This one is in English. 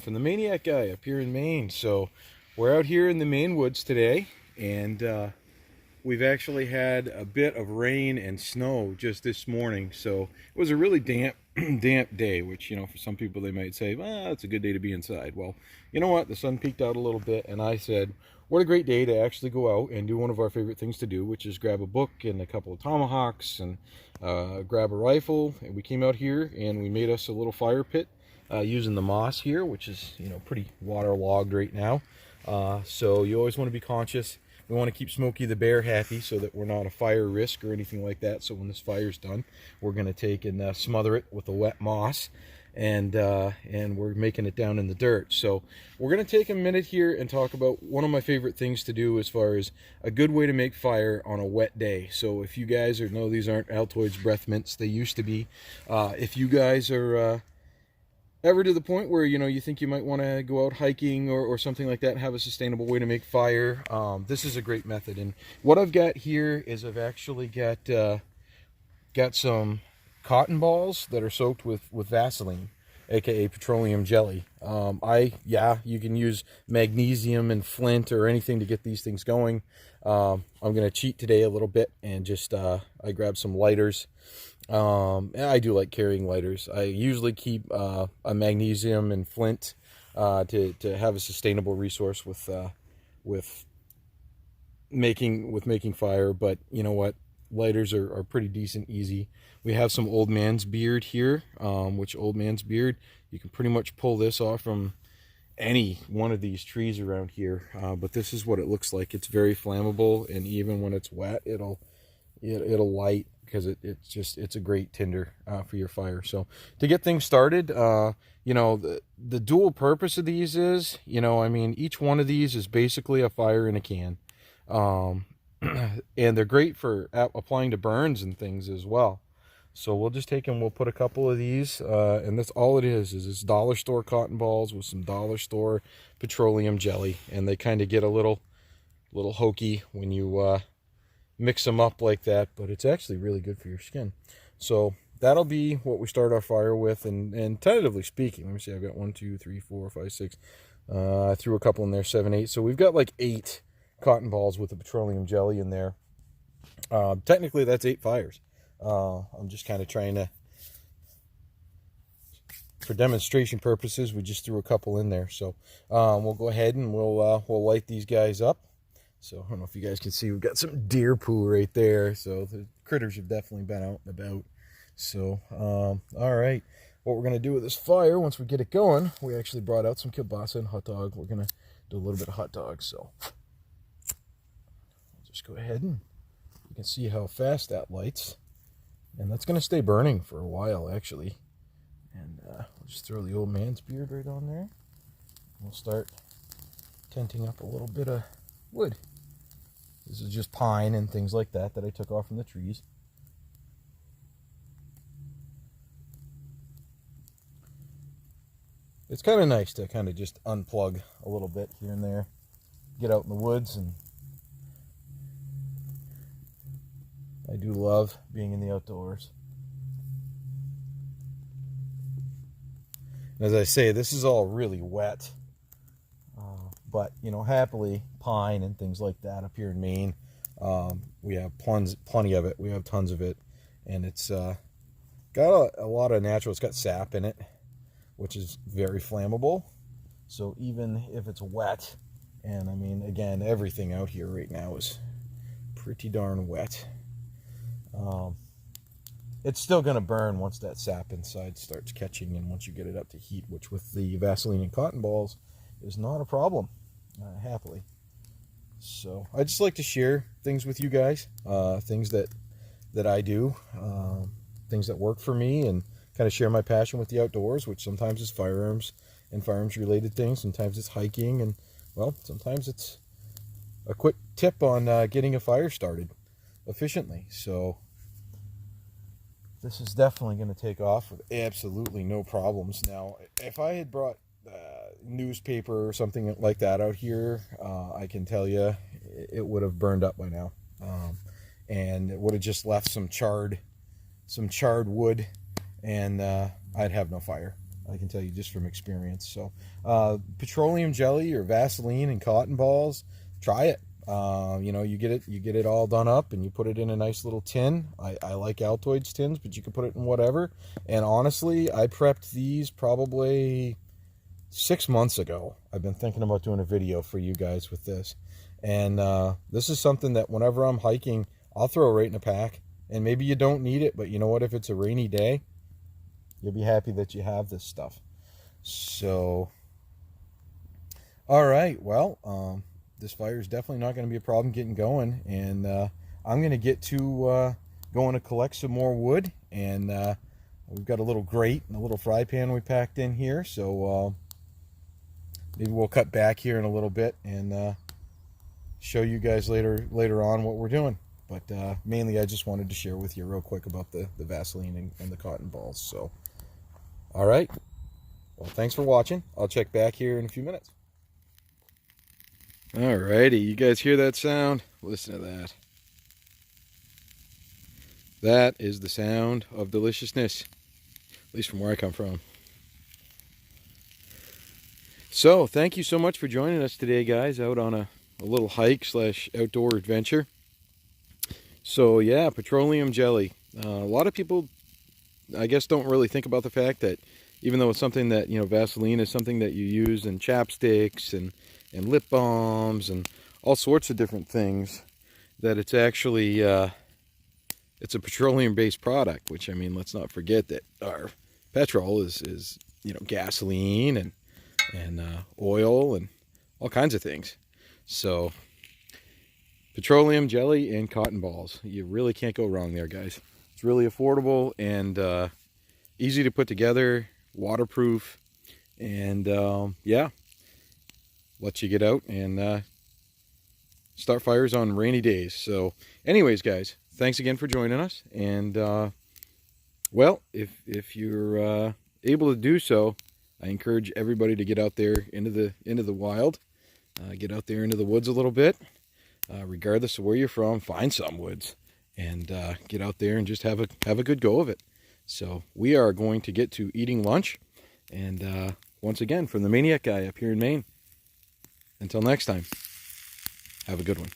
from the Maniac Guy up here in Maine. So we're out here in the Maine woods today, and we've actually had a bit of rain and snow just this morning. So it was a really damp day, which, you know, for some people they might say, well, it's a good day to be inside. Well, you know what? The sun peeked out a little bit, and I said, what a great day to actually go out and do one of our favorite things to do, which is grab a book and a couple of tomahawks and grab a rifle. And we came out here and we made us a little fire pit using the moss here, which is, you know, pretty waterlogged right now. So you always want to be conscious. We want to keep Smokey the Bear happy so that we're not a fire risk or anything like that. So when this fire's done, we're going to take and smother it with the wet moss, and we're making it down in the dirt. So we're going to take a minute here and talk about one of my favorite things to do as far as a good way to make fire on a wet day. So if you guys know, these aren't Altoids breath mints, they used to be. If you guys are ever to the point where, you know, you think you might want to go out hiking or something like that and have a sustainable way to make fire, this is a great method. And what I've got here is I've actually got some cotton balls that are soaked with Vaseline, aka petroleum jelly. You can use magnesium and flint or anything to get these things going. I'm gonna cheat today a little bit and just I grabbed some lighters. I do like carrying lighters. I usually keep a magnesium and flint to have a sustainable resource with making fire. But you know what? Lighters are pretty decent, easy. We have some old man's beard here, which old man's beard, you can pretty much pull this off from any one of these trees around here. But this is what it looks like. It's very flammable, and even when it's wet, it'll light, because it's a great tinder for your fire. So to get things started, you know, the dual purpose of these is, you know, I mean, each one of these is basically a fire in a can. And they're great for applying to burns and things as well. So we'll just take and we'll put a couple of these, and that's all it is it's dollar store cotton balls with some dollar store petroleum jelly, and they kind of get a little hokey when you mix them up like that, but it's actually really good for your skin. So that'll be what we start our fire with. And tentatively speaking, let me see, I've got 1, 2, 3, 4, 5, 6. I threw a couple in there, 7, 8. So we've got like 8 cotton balls with the petroleum jelly in there. Technically that's 8 fires. I'm just kind of trying to, for demonstration purposes, we just threw a couple in there. So we'll go ahead and we'll light these guys up. So I don't know if you guys can see, we've got some deer poo right there. So the critters have definitely been out and about. So, all right. What we're going to do with this fire, once we get it going, we actually brought out some kielbasa and hot dog. We're going to do a little bit of hot dog. So I'll just go ahead and you can see how fast that lights. And that's going to stay burning for a while, actually. And we'll just throw the old man's beard right on there. We'll start tenting up a little bit of wood. This is just pine and things like that I took off from the trees. It's kind of nice to kind of just unplug a little bit here and there. Get out in the woods, and I do love being in the outdoors. As I say, this is all really wet. But, you know, happily, pine and things like that up here in Maine, we have plenty of it. We have tons of it. And it's got a lot of natural, it's got sap in it, which is very flammable. So even if it's wet, and I mean, again, everything out here right now is pretty darn wet. It's still going to burn once that sap inside starts catching, and once you get it up to heat, which with the Vaseline and cotton balls is not a problem, happily. So I just like to share things with you guys, things that I do, things that work for me, and kind of share my passion with the outdoors, which sometimes is firearms and firearms related things. Sometimes it's hiking, and well, sometimes it's a quick tip on getting a fire started efficiently. So this is definitely going to take off with absolutely no problems. Now, if I had brought newspaper or something like that out here, I can tell you it would have burned up by now, and it would have just left some charred wood, and I'd have no fire. I can tell you just from experience. So petroleum jelly or Vaseline and cotton balls, try it. You know, you get it all done up and you put it in a nice little tin. I like Altoids tins, but you can put it in whatever. And honestly, I prepped these probably 6 months ago. I've been thinking about doing a video for you guys with this. And this is something that whenever I'm hiking, I'll throw right in a pack. And maybe you don't need it, but you know what? If it's a rainy day, you'll be happy that you have this stuff. So, all right. Well, this fire is definitely not going to be a problem getting going. And I'm going to get to going to collect some more wood. And we've got a little grate and a little fry pan we packed in here. So maybe we'll cut back here in a little bit and show you guys later on what we're doing. But mainly I just wanted to share with you real quick about the Vaseline and the cotton balls. So, all right. Well, thanks for watching. I'll check back here in a few minutes. All righty. You guys hear that sound? Listen to that. That is the sound of deliciousness, at least from where I come from. So, thank you so much for joining us today, guys, out on a little hike / outdoor adventure. So yeah, petroleum jelly. A lot of people, I guess, don't really think about the fact that even though it's something that, you know, Vaseline is something that you use in chapsticks and lip balms and all sorts of different things, that it's actually, it's a petroleum-based product, which, I mean, let's not forget that our petrol is you know, gasoline and oil and all kinds of things. So petroleum jelly and cotton balls. You really can't go wrong there, guys. It's really affordable and easy to put together, waterproof, and yeah, lets you get out and start fires on rainy days. So anyways, guys, thanks again for joining us. And well, if you're able to do so, I encourage everybody to get out there into the wild, get out there into the woods a little bit. Regardless of where you're from, find some woods and get out there and just have a good go of it. So we are going to get to eating lunch. And once again, from the Maniac Guy up here in Maine, until next time, have a good one.